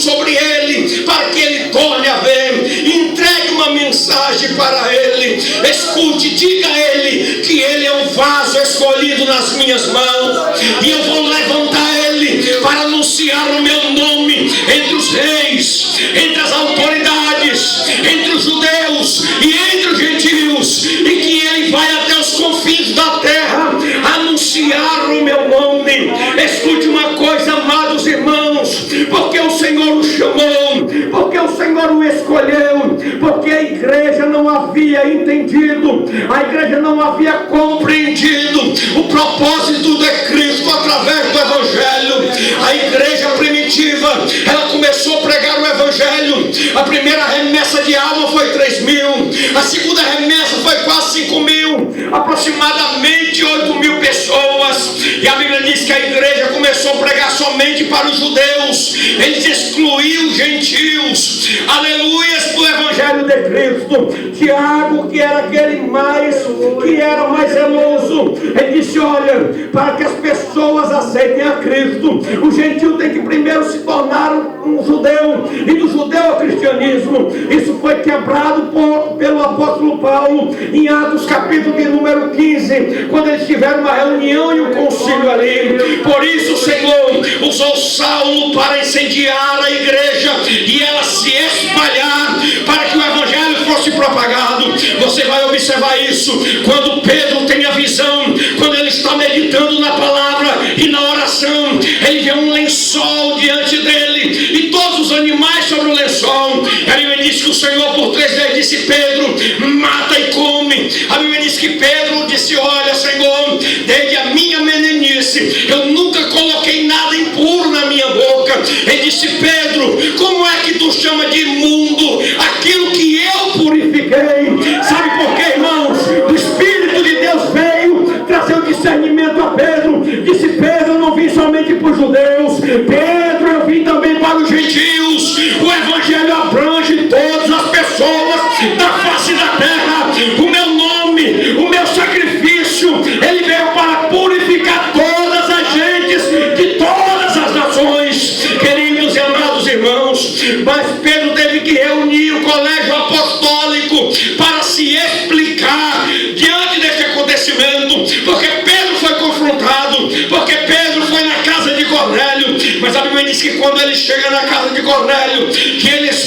sobre ele, para que ele torne a ver. Entregue uma mensagem para ele. Escute, diga a ele que ele é um vaso escolhido nas minhas mãos, e eu vou levantar ele para anunciar o meu nome entre os reis, entre as autoridades, entre os judeus e entre os gentios, e que ele vai até os confins da terra anunciar o meu nome. Escute uma coisa, amados irmãos, porque o Senhor o chamou, porque o Senhor o escolheu, porque a igreja não havia entendido, a igreja não havia compreendido o propósito de Cristo através do Evangelho. A igreja primitiva, ela começou a pregar o Evangelho. A primeira remessa de alma foi 3.000, a segunda remessa foi quase 5.000, aproximadamente 8.000 pessoas. E a Bíblia diz que a igreja começou a pregar somente para os judeus. Eles excluíam os gentios, aleluias, do Evangelho de Cristo. Tiago, que era que era mais zeloso, ele disse: olha, para que as pessoas aceitem a Cristo, o gentil tem que primeiro se tornar um judeu, e do judeu ao cristianismo. Isso foi quebrado pelo apóstolo Paulo em Atos capítulo de número 15, quando eles tiveram uma reunião e um concílio ali. Por isso o Senhor usou Saulo para incendiar a igreja e ela se espalhar, para que o Evangelho fosse propagado. Você vai observar isso quando Pedro tem a visão, quando ele está meditando na palavra e na oração, ele vê um lençol diante dele e todos os animais sobre o lençol. A Bíblia diz que o Senhor por 3 vezes disse: Pedro, mata e come. A Bíblia diz que Pedro disse: olha, Senhor, desde a minha meninice eu nunca coloquei nada impuro na minha boca. Ele disse: Pedro, como é que tu chama de imundo aquilo que eu purifiquei? Sabe por quê, irmãos? O Espírito de Deus veio trazer o discernimento a Pedro. Disse: Pedro, eu não vim somente para os judeus, Pedro, eu vim também para os gentios. O Evangelho abrange todas as pessoas da face da terra. O meu nome, o meu sacrifício, ele veio para purificar todas as gentes de todas as nações. Queridos e amados irmãos, mas Pedro teve que reunir o colégio apostólico para se explicar diante desse acontecimento, porque Pedro foi confrontado, porque Pedro foi na casa de Cornélio. Mas a Bíblia diz que quando ele chega na casa de Cornélio, que ele